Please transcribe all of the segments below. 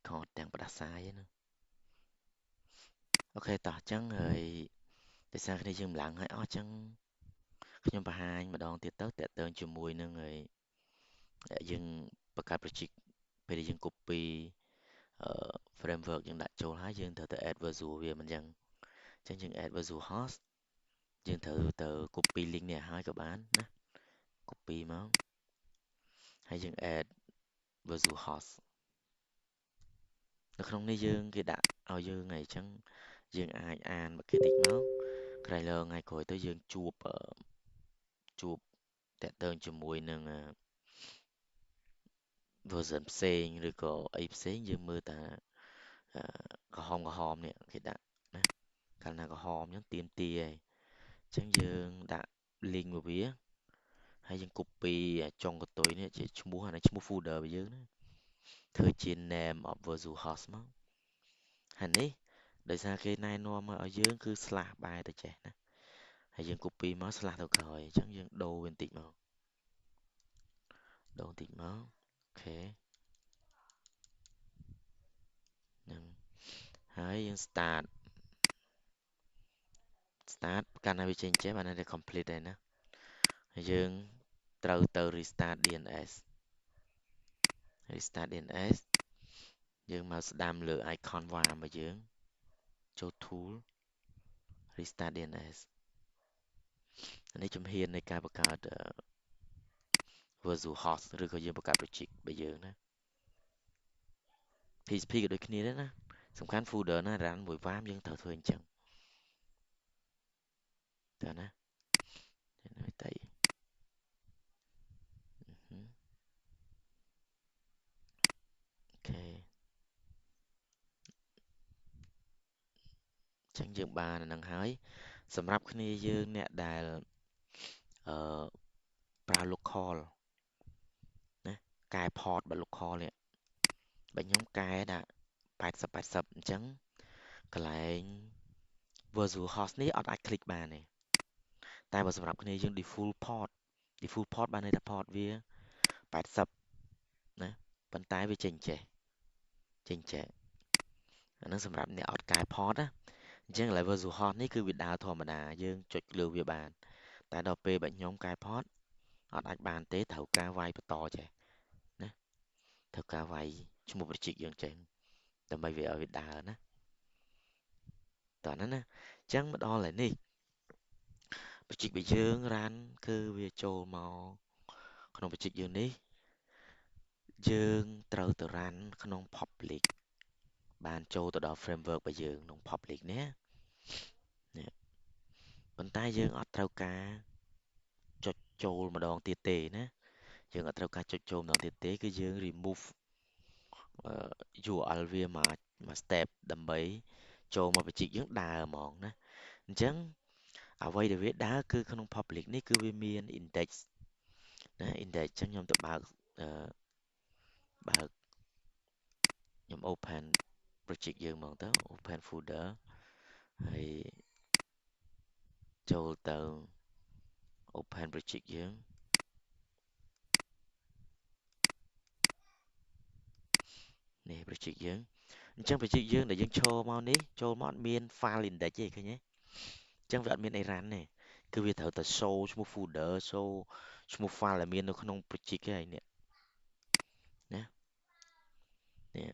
record ទាំងផ្ដាសាយហ្នឹងអូខេតោះអញ្ចឹងហើយដោយសារគ្នាយើងម្លងហើយអស់អញ្ចឹងខ្ញុំបង្ហាញម្ដងទៀតទៅតេតើងជាមួយនឹងហើយយើងបង្កើត project ពេលដែលយើង copy framework យើងដាក់ចូលហើយយើងត្រូវទៅ add visual វាមិនអញ្ចឹងយើង add visual host យើងត្រូវទៅ copy link នេះឲ្យក៏បានណា copy មកហើយយើង add visual host នៅក្នុងនេះយើងគេដាក់ឲ្យយើងហើយអញ្ចឹងយើងអាចអានមកគេតិចមកក្រោយលើថ្ងៃក្រោយទៅយើងជួបតេតើងជាមួយនឹង version ផ្សេងឬក៏អីផ្សេងយើងមើលតាក្រហមនេះគេដាក់ណាកាលណាក្រហមអញ្ចឹងទៀមទាហើយអញ្ចឹងយើងដាក់ link មកវាហើយយើង copy ចុងកតុយនេះជាឈ្មោះអានេះឈ្មោះ folder របស់យើងណាធ្វើជា name of visual host មកហើយនេះដោយសារគេណែនាំមកឲ្យយើងគឺ slash បែរទៅចេះណាហើយយើង copy មក slash ទៅក្រោយអញ្ចឹងយើងដូរវាបន្តិចមកអូខេហ្នឹងហើយយើង start កាលណាវាចេញចេះបានតែ complete ហើយណាហើយយើងត្រូវទៅ restart DNS យើងមកស្ដាំលើ icon var របស់យើងចូល tool restart DNS នេះជំហាននៃការបង្កើត virtual host ឬក៏យើងបង្កើត project របស់យើងណា PHP ក៏ដូចគ្នាដែរណាសំខាន់ folder ណា run មួយ var យើងត្រូវធ្វើអញ្ចឹងតើណាហើយតៃអូខេអញ្ចឹងយើងបានអានឹងហើយសម្រាប់គ្នាយើងអ្នកដែលអឺប្រើ local ណាកែ port បើ local នេះបើខ្ញុំកែដាក់80 អញ្ចឹងកន្លែង virtual host នេះអត់អាច click បានទេតែបើសម្រាប់គ្នាយើង default port បានន័យថា port វា80ណាប៉ុន្តែវាចេញចេះអានឹងសម្រាប់អ្នកអត់កែ port ណាអញ្ចឹង level visual host នេះគឺវាដើរធម្មតាយើងចុចលើវាបានតែដល់ពេលបើខ្ញុំកែ port អត់អាចបានទេត្រូវការវាយបន្តចេះណាត្រូវការវាយឈ្មោះ project យើងចេះដើម្បីវាឲ្យវាដើរណាតោះណាអញ្ចឹងមកដល់ហើយនេះ project របស់យើង run គឺវាចូលមកក្នុង project យើងនេះយើងត្រូវទៅ run ក្នុង public បានចូលទៅដល់ framework របស់យើងក្នុង public នេះប៉ុន្តែយើងអត់ត្រូវការចុចចូលម្ដងទៀតទេណាយើងអត់ត្រូវការចុចចូលម្ដងទៀតទេគឺយើង remove URL វាមក step ដើម្បីចូលមក project យើងដើរហ្មងណាអញ្ចឹងអ្វីដែលវាដើរគឺក្នុង public នេះគឺវាមាន index ណា index អញ្ចឹងខ្ញុំទៅបើកខ្ញុំ open project យើងហ្មងទៅ open folder ហើយចូលទៅ open project យើងនេះ project យើងអញ្ចឹង project យើងដែលយើងឈរមកនេះចូលមកអត់មាន file index ទេឃើញទេអញ្ចឹងវាអត់មានអី run ទេគឺវាត្រូវតែ show ឈ្មោះ folder show ឈ្មោះ file ដែលមាននៅក្នុង project ឯនេះណានេះ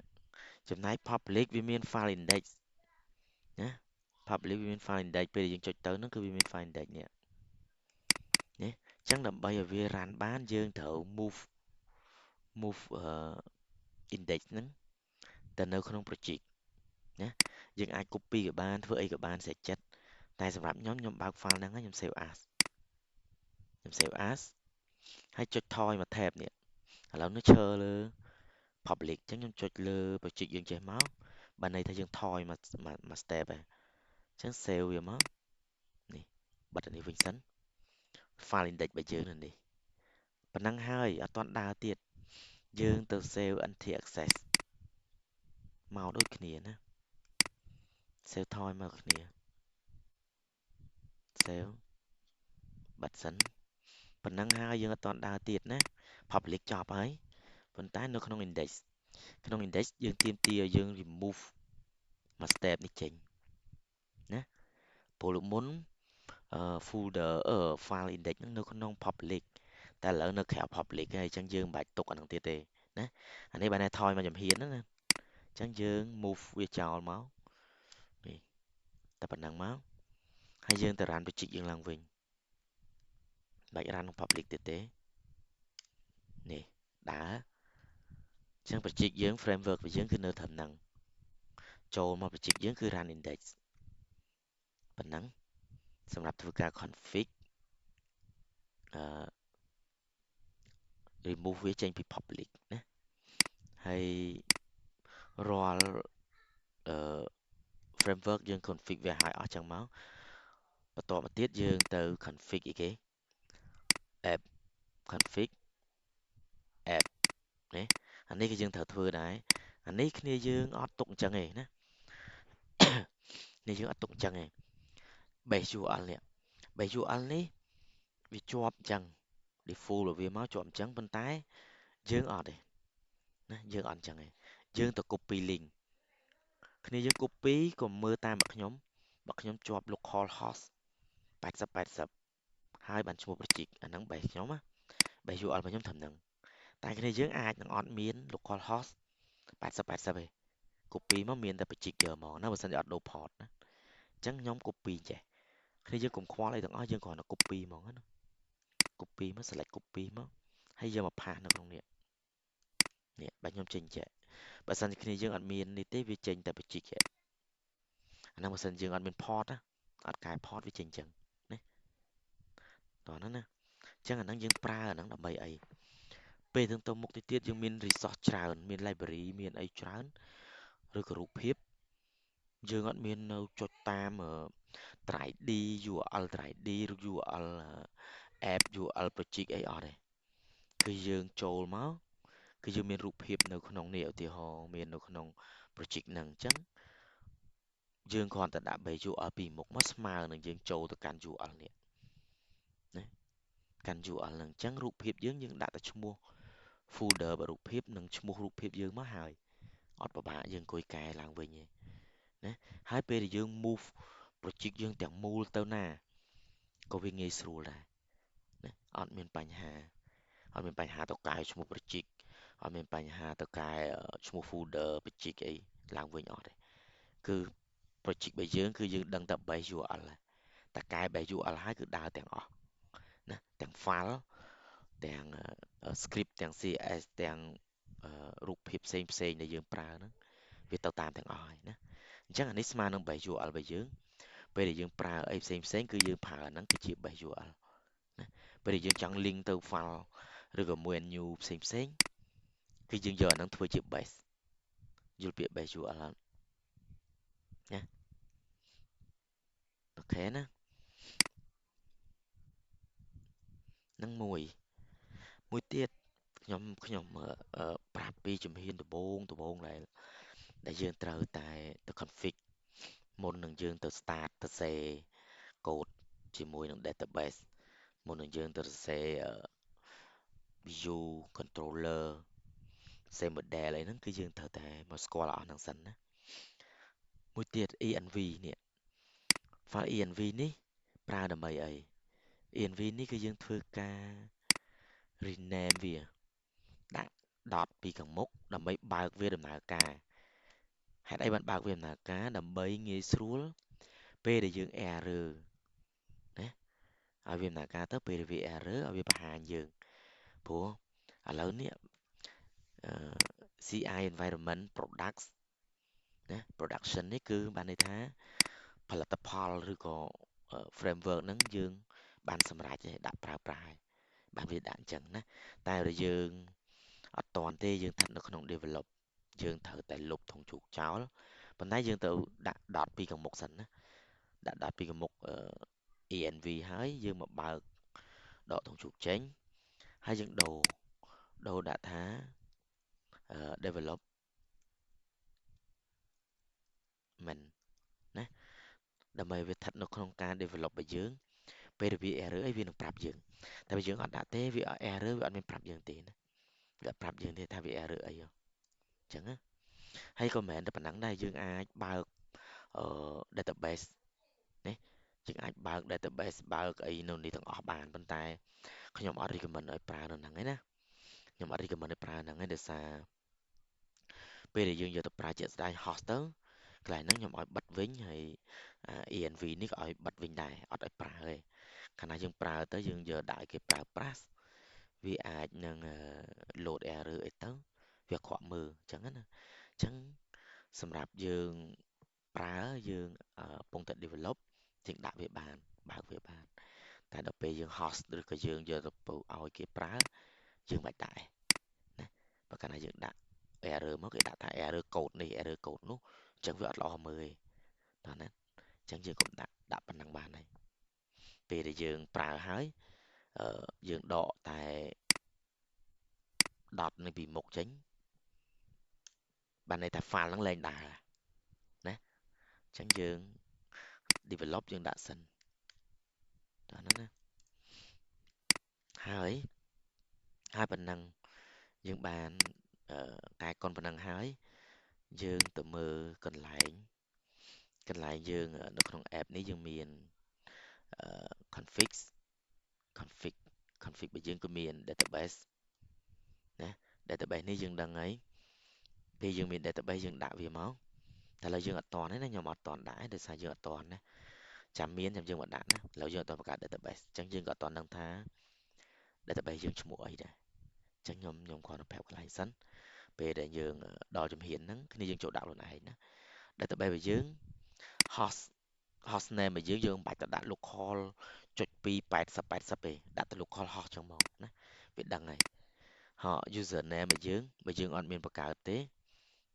ចំណែក public វាមាន file index ណា public វាមាន file index ពេលយើងចុចទៅហ្នឹងគឺវាមាន file index នេះអញ្ចឹងដើម្បីឲ្យវា run បានយើងត្រូវ move index ហ្នឹងទៅនៅក្នុង project ណាយើងអាច copy ក៏បានធ្វើអីក៏បានស្រេចចិត្តតែសម្រាប់ខ្ញុំបើក file ហ្នឹងហើយខ្ញុំ save as ហើយចុចថយមក tab នេះឥឡូវនេះឈរលើ public អញ្ចឹងខ្ញុំចុចលើ project យើងចេះមកបានន័យថាយើងថយមក step ហើយអញ្ចឹង save វាមកនេះបិទអានេះវិញសិន file index របស់យើងនៅនេះប៉ុណ្ណឹងហើយអត់ទាន់ដើរទៀតយើងទៅ save anti access មកដូចគ្នាណា save ថយមកគ្នា save បិទសិនប៉ុណ្ណឹងហើយយើងអត់ទាន់ដើរទៀតណា public ចប់ហើយប៉ុន្តែនៅក្នុង index ក្នុង index យើងទាមទារឲ្យយើង remove មួយ step នេះចេញណាព្រោះលោកមុនfolder file index ហ្នឹងនៅក្នុង public តែឥឡូវនៅក្រៅ public ហើយអញ្ចឹងយើងមិនបាច់ទុកអាហ្នឹងទៀតទេណាអានេះបានតែថយមកចំហៀនហ្នឹងណាអញ្ចឹងយើង move វាចោលមកនេះតែប៉ុណ្ណឹងមកហើយយើងទៅ run project យើងឡើងវិញមិនបាច់ run ក្នុង public ទៀតទេនេះដើរអញ្ចឹង project យើង framework របស់យើងគឺនៅត្រឹមហ្នឹងចូលមក project យើងគឺ run index ប៉ុណ្ណឹងសម្រាប់ធ្វើការ config remove វាចេញពី public ណាហើយរាល់អឺ framework យើង config វាឲ្យអស់ចឹងមកបន្ទាប់មកទៀតយើងទៅ config អីគេ app config app ណាអានេះគឺយើងត្រូវធ្វើដែរអានេះគ្នាយើងអត់ទុកអញ្ចឹងទេណានេះយើងអត់ទុកអញ្ចឹងទេ base URL នេះ base URL នេះវាជាប់អញ្ចឹង default របស់វាមកជាប់អញ្ចឹងប៉ុន្តែយើងអត់ទេណាយើងអត់អញ្ចឹងទេយើងទៅ copy link គ្នាយើង copy ក៏មើលតាមបើខ្ញុំជាប់ localhost 80 ហើយបានឈ្មោះ project អាហ្នឹង base ខ្ញុំណា base URL របស់ខ្ញុំត្រឹមហ្នឹងតែគ្នាយើងអាចនឹងអត់មាន localhost 80 ទេ copy មកមានតែ project យកមកណាបើសិនជាអត់ដូរ port ណាអញ្ចឹងខ្ញុំ copy ចេះគ្នាយើងកុំខ្វល់អីទាំងអស់យើងគ្រាន់តែ copy ហ្មងណា copy មក select copy មកហើយយកមកផាសនៅក្នុងនេះបាទខ្ញុំចេញចេះបើសិនជាគ្នាយើងអត់មាននេះទេវាចេញតែ project ចេះអាហ្នឹងបើសិនយើងអត់មាន port ណាអត់កែ port វាចេញអញ្ចឹងណាតោះហ្នឹងណាអញ្ចឹងអាហ្នឹងយើងប្រើអាហ្នឹងដើម្បីអីពេលទៅមុខទៅទៀតយើងមាន resource ច្រើនមាន library មានអីច្រើនឬក៏រូបភាពយើងអត់មាននៅចុចតាម 3D URL 3D ឬ URL app URL project អីអត់ទេគឺយើងចូលមកគឺយើងមានរូបភាពនៅក្នុងនេះឧទាហរណ៍មាននៅក្នុង project ហ្នឹងអញ្ចឹងយើងគ្រាន់តែដាក់ base URL ពីមុខមកស្មើនឹងយើងចូលទៅកាន់ URL នេះណាកាន់ URL ហ្នឹងអញ្ចឹងរូបភាពយើងដាក់តែឈ្មោះ folder របស់រូបភាពនិងឈ្មោះរូបភាពយើងមកហើយអត់ពិបាកយើងអង្គុយកែឡើងវិញទេណាហើយពេលដែលយើង move project យើងទាំងមូលទៅណាក៏វាងាយស្រួលដែរណាអត់មានបញ្ហាអត់មានបញ្ហាទៅកែឈ្មោះ project អត់មានបញ្ហាទៅកែឈ្មោះ folder project អីឡើងវិញអត់ទេគឺ project របស់យើងគឺយើងដឹងតែ base URL តែកែ base URL ហើយគឺដើរទាំងអស់ណាទាំង file ទាំង script ទាំង CSS ទាំងរូបភាពផ្សេងដែលយើងប្រើហ្នឹងវាទៅតាមទាំងអស់ហើយណាអញ្ចឹងអានេះស្មើនឹង base URL របស់យើងពេលដែលយើងប្រើអីផ្សេងគឺយើងប្រើអាហ្នឹងគឺជា base URL ណាពេលដែលយើងចង់ link ទៅ file ឬក៏មួយ new ផ្សេងគឺយើងយកអាហ្នឹងធ្វើជា base យល់ពាក្យ base URL ណាអូខេណាហ្នឹងមួយទៀតខ្ញុំប្រាប់ពីជំហានដំបូងដែលយើងត្រូវតែទៅ config មុននឹងយើងទៅ start ទៅសេ code ជាមួយនឹង database មុននឹងយើងទៅសរសេរ view controller សេ model អីហ្នឹងគឺយើងត្រូវតែមកស្គាល់អស់ហ្នឹងសិនណាមួយទៀត env នេះ file env នេះប្រើដើម្បីអី env នេះគឺយើងធ្វើការ rename វាដាក់ dot ពីខាងមុខដើម្បីបើកវាដំណើរការហេតុអីបានបើកវាដំណើរការដើម្បីងាយស្រួលពេលដែលយើង error ណាឲ្យវាដំណើរការទៅពេលដែលវា error ឲ្យវាបង្ហាញយើងព្រោះឥឡូវនេះCI environment products ណា production នេះគឺបានន័យថាផលិតផលឬក៏ framework ហ្នឹងយើងបានសម្រេចដាក់ប្រើប្រាស់ហើយបានវាដាក់អញ្ចឹងណាតែបើយើងអត់តាន់ទេយើងស្ថិតនៅក្នុង develop យើងត្រូវតែលុបធុងជ្រូកចោលប៉ុន្តែយើងទៅដាក់ dot ពីខាងមុខសិនណាដាក់ dot ពីខាងមុខenv ហើយយើងមកបើកដកធុងជ្រូកចេញហើយយើងដូរដាក់ថា development ណាដើម្បីវាស្ថិតនៅក្នុងការ develop របស់យើងពេលដែលវា error អីវានឹងប្រាប់យើងតែបើយើងអត់ដាក់ទេវា error វាអត់មានប្រាប់យើងទេណាវាអត់ប្រាប់យើងទេថាវា error អី chẳng á hay comment តែប៉ុណ្ណឹងដែរយើងអាចបើកdatabase ណាយើងអាចបើក database បើកអីនៅនេះទាំងអស់បានប៉ុន្តែខ្ញុំអត់ recommend ឲ្យប្រើនៅហ្នឹងឯណាខ្ញុំអត់ recommend ឲ្យប្រើហ្នឹងឯដោយសារពេលដែលយើងយកទៅប្រើជាក់ស្ដែង host ទៅកន្លែងហ្នឹងខ្ញុំឲ្យបិទវិញហើយENV នេះក៏ឲ្យបិទវិញដែរអត់ឲ្យប្រើទេកាលណាយើងប្រើទៅយើងយកដាក់ឲ្យគេប្រើប្រាស់វាអាចនឹង load error អីទៅវាខកមើលអញ្ចឹងណាអញ្ចឹងសម្រាប់យើងប្រើយើងកំពុងតែ develop យើងដាក់វាបានបើកវាបានតែដល់ពេលយើង host ឬក៏យើងយកទៅឲ្យគេប្រើយើងមិនដាក់ទេណាបើកាលណាយើងដាក់ error មកគេដាក់ថា error code នេះ error code នោះអញ្ចឹងវាអត់ល្អមើលទេតោះណាអញ្ចឹងយើងកុំដាក់ប៉ុណ្ណឹងបានហើយពេលដែលយើងប្រើហើយយើងដកតែdot នេះពីមុខចេញបានន័យថា file ហ្នឹងលែងដើរណាអញ្ចឹងយើង develop យើងដាក់សិនតោះហ្នឹងណាហើយប៉ុណ្ណឹងយើងបានកែកុនប៉ុណ្ណឹងហើយយើងទៅមើលកន្លែងយើងនៅក្នុង app នេះយើងមានconfig config config របស់យើងគឺមាន database ណា database នេះយើងដឹងហើយពេលយើងមាន database យើងដាក់វាមកតែឥឡូវយើងអត់តន់ទេណាខ្ញុំអត់តន់ដាក់ទេដោយសារយើងអត់តន់ណាចាំយើងមកដាក់ណាឥឡូវយើងអត់តន់បង្កើត database អញ្ចឹងយើងក៏អត់តន់ដឹងថា database យើងឈ្មោះអីដែរអញ្ចឹងខ្ញុំគ្រាន់តែប្រាប់កន្លែងសិនពេលដែលយើងដល់ជំហានហ្នឹងគ្នាយើងចូលដាក់ខ្លួនឯងណា database របស់យើង host name របស់យើងមិនបាច់ទៅដាក់ local 0.28080ទេដាក់ទៅ local host ចឹងមកណាវាដឹងហើយuser name របស់យើងអត់មានបង្កើតទេ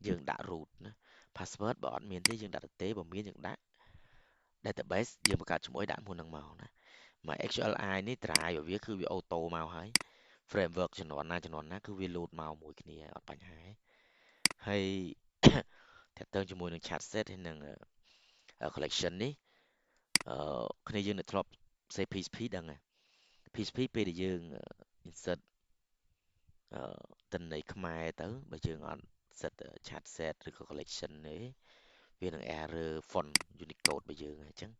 យើងដាក់ root ណា password បើអត់មានទេយើងដាក់ទេបើមានយើងដាក់ database យើងបង្កើតឈ្មោះឲ្យដាក់មុននឹងមកណាមក XLI នេះ drive របស់វាគឺវា auto មកហើយ framework ជំនាន់ណាគឺវា load មកមួយគ្នាអត់បញ្ហាទេហើយ តាក់ទងជាមួយនឹង chat set ហើយនឹង collection នេះគ្នាយើងអ្នកធ្លាប់ say PHP ដឹងហើយ PHP ពេលដែលយើង insert ទិន្នន័យខ្មែរទៅបើយើងអត់ set chat set ឬក៏ collection ទេវានឹង error font Unicode របស់យើងអញ្ចឹង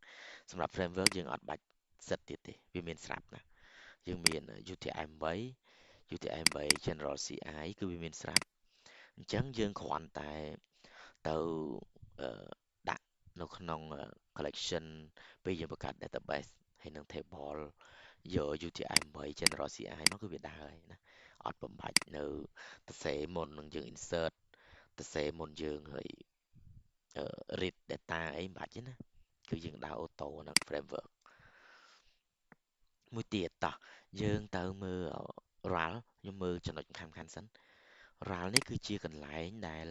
សម្រាប់ framework យើងអត់បាច់ set ទៀតទេវាមានស្រាប់ណាយើងមាន UTM-8 General CI គឺវាមានស្រាប់អញ្ចឹងយើងគ្រាន់តែទៅដាក់នៅក្នុង collection ពេលយើងបង្កើត database ហើយនឹង table យក UTM-8 General CI មកគឺវាដើរហើយណាអត់បំបាច់នៅទៅសេមុននឹងយើង insert ទៅសេមុនយើងហើយread data អីមិនបាច់ទេណាគឺយើងដើរ auto នៅ framework មួយទៀតតោះយើងទៅមើល RAL ខ្ញុំមើលចំណុចសំខាន់សិន RAL នេះគឺជាកន្លែងដែល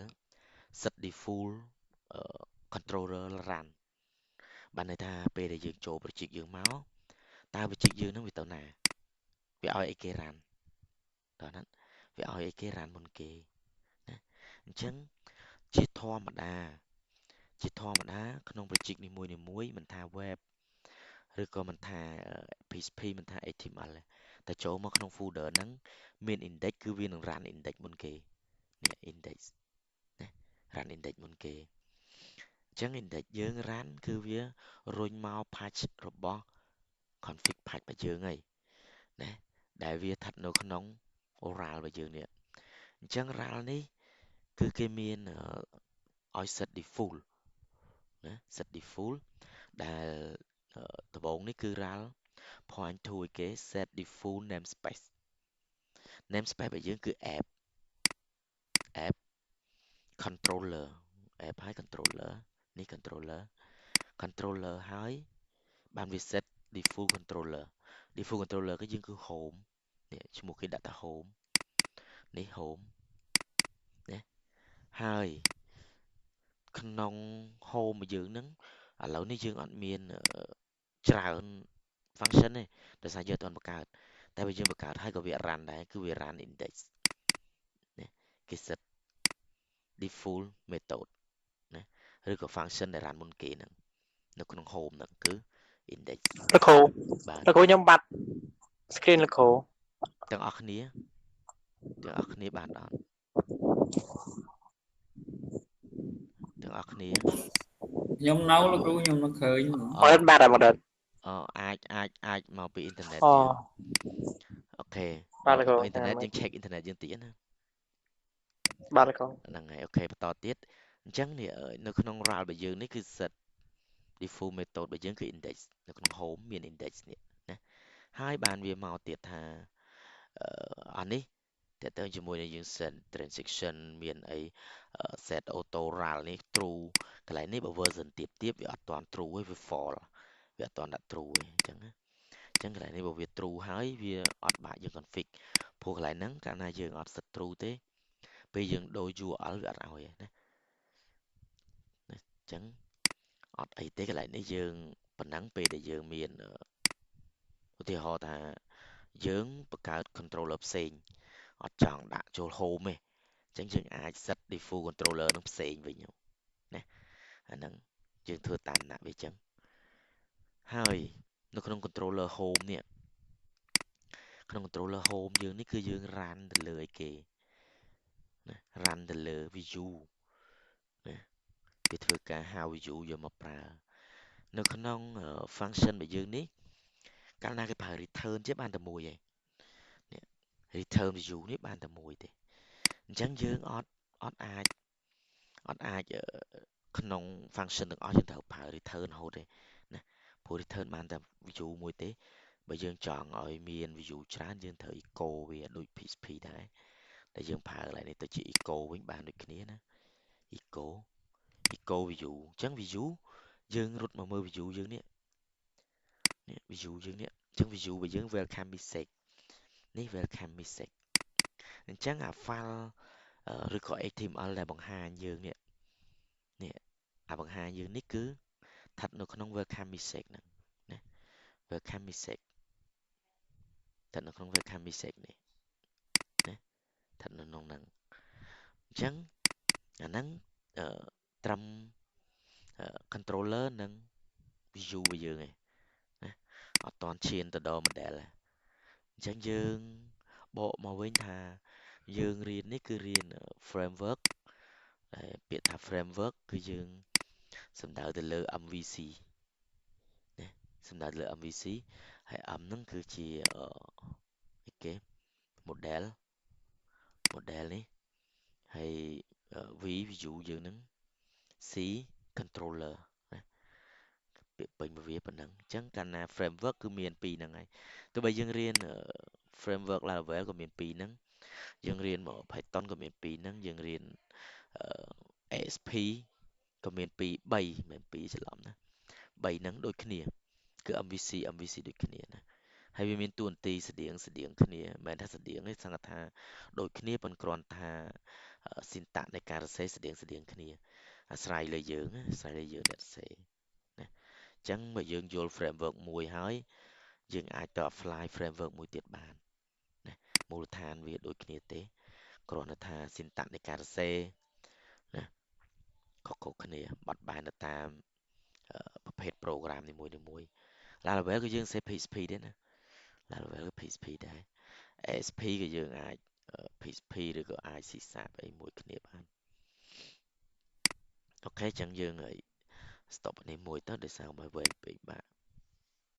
set default controller run បានន័យថាពេលដែលយើងចូល project យើងមកតើ project យើងនឹងវាទៅណាវាឲ្យអីគេ run តោះហ្នឹងវាឲ្យអីគេ run មុនគេណាអញ្ចឹងជាធម្មតាក្នុង project នីមួយមិនថា web ឬក៏មិនថា PHP មិនថា HTML តែចូលមកក្នុង folder ហ្នឹងមាន index គឺវានឹង run index មុនគេនេះ index ណា run index មុនគេអញ្ចឹង index យើង run គឺវារុញមក patch របស់ config patch របស់យើងហើយណាដែលវាស្ថិតនៅក្នុង oral របស់យើងនេះអញ្ចឹង RAL នេះគឺគេមានឲ្យ set default ណា set default ដែលដំបូងនេះគឺ RAL point to ឲ្យគេ set default namespace របស់យើងគឺ app controller app ហើយ controller នេះ controller ហើយបានវា set default controller គឺយើងគឺ home នេះឈ្មោះគេដាក់ថា home នេះ home ណាហើយក្នុង home របស់យើងហ្នឹងឥឡូវនេះយើងអត់មានច្រើន function ទេដោយសារយើងអត់ទាន់បង្កើតតែបើយើងបង្កើតហើយក៏វា run ដែរគឺវា run index ណាគេ set default method ណាឬក៏ function ដែល run មុនគេហ្នឹងនៅក្នុង home ហ្នឹងគឺ index លោកគ្រូ បាទ លោកគ្រូខ្ញុំបាត់ screen លោកគ្រូ ទាំងអស់គ្នាបានអត់ ទាំងអស់គ្នា ខ្ញុំនៅលោកគ្រូខ្ញុំនៅឃើញហ្មង អ Mới ba rồi một đợt. អាចមកពីអ៊ីនធឺណិត Ờ, យើងអូខេ ba មក là មក cô. អ៊ីនធឺណិតយើង check អ៊ីនធឺណិតយើងតិចណា Ba là cô. ហ្នឹងហើយអូខេបន្តទៀតអញ្ចឹងនេះនៅក្នុង RAL របស់យើងនេះគឺ set default method របស់យើងគឺ index នៅក្នុង home មាន index នេះណាហើយបានវាមកទៀតថាអានេះតើតើជាមួយនឹងយើង set transaction មានអី set auto RAL នេះ true កន្លែងនេះបើ version ទៀតវាអត់ទាន់ true ទេវា false វាអត់ទាន់ដាក់ true ទេអញ្ចឹងណាអញ្ចឹងកន្លែងនេះបើវា true ហើយវាអត់បាក់យើង config ព្រោះកន្លែងហ្នឹងកាលណាយើងអត់ set true ទេពេលយើងដូរ URL វាអត់ឲ្យទេណាអញ្ចឹងអត់អីទេកន្លែងនេះយើងប៉ុណ្ណឹងពេលដែលយើងមានឧទាហរណ៍ថាយើងបង្កើត controller ផ្សេងអត់ចង់ដាក់ចូល home ទេអញ្ចឹងយើងអាច set default controller នឹងផ្សេងវិញណាអាហ្នឹងយើងធ្វើតាមណាវាអញ្ចឹងហើយនៅក្នុង controller home នេះក្នុង controller home យើងនេះគឺយើង run ទៅលើអីគេណា run ទៅលើ view ណាវាធ្វើការហៅ view យកមកប្រើនៅក្នុង function របស់យើងនេះកាលណាគេប្រើ return ជាបានតែមួយឯងនេះ return view នេះបានតែមួយទេអញ្ចឹងយើងអត់អាចក្នុង function ទាំងអស់យើងត្រូវប្រើ return រហូតទេណាព្រោះ return បានតែ view មួយទេបើយើងចង់ឲ្យមាន view ច្រើនយើងត្រូវ echo វាដូច PHP ដែរតែយើងប្រើកន្លែងនេះទៅជា echo វិញបានដូចគ្នាណា echo view អញ្ចឹង view យើងរត់មកមើល view យើងនេះ view យើងនេះអញ្ចឹង view របស់យើង welcome message នេះ welcome message អញ្ចឹងអា file ឬក៏ HTML ដែលបង្ហាញយើងនេះអាបង្ហាញយើងនេះគឺស្ថិតនៅក្នុង welcome message ហ្នឹងណា welcome message ស្ថិតនៅក្នុង welcome message នេះណាស្ថិតនៅក្នុងហ្នឹងអញ្ចឹងអាហ្នឹងត្រឹម controller និង view របស់យើងឯងណាអត់តាន់ឈានទៅដល់ model ទេអញ្ចឹងយើងបកមកវិញថាយើងរៀននេះគឺរៀន framework ដែលពាក្យថា framework គឺយើងសំដៅទៅលើ MVC ណាសំដៅទៅលើ MVC ហើយ M ហ្នឹងគឺជាអីគេ model នេះហើយ V view យើងហ្នឹង C controller ណាពាក្យពេញរបស់វាប៉ុណ្ណឹងអញ្ចឹងកាលណា framework គឺមានពីរហ្នឹងហើយទោះបីយើងរៀន framework Laravel ក៏មានពីរហ្នឹងយើងរៀនមក Python ក៏មានពីរហ្នឹងយើងរៀន ASP ក៏មានពីរ3មិនពីរច្រឡំណា3ហ្នឹងដូចគ្នាគឺ MVC ដូចគ្នាណាហើយវាមានតួនាទីស្តៀងគ្នាមិនមែនថាស្តៀងទេសឹងថាដូចគ្នាប៉ុន្តែគ្រាន់ថា syntax នៃការសរសេរស្តៀងគ្នាអាស្រ័យលើយើងអ្នកសរសេរណាអញ្ចឹងបើយើងយល់ framework មួយហើយយើងអាចទៅ apply framework មួយទៀតបានណាមូលដ្ឋានវាដូចគ្នាទេគ្រាន់តែថា syntax នៃការសរសេរណាខុសៗគ្នាបត់បែនទៅតាមប្រភេទ program នីមួយLaravel ក៏យើងសេ PHP ដែរណា Laravel ក៏ PHP ដែរ ASP ក៏យើងអាច PHP ឬក៏អាច C# អីមួយគ្នាបានអូខេអញ្ចឹងយើងឲ្យ stop នេះមួយទៅដោយសារមកវែងពេកបាទ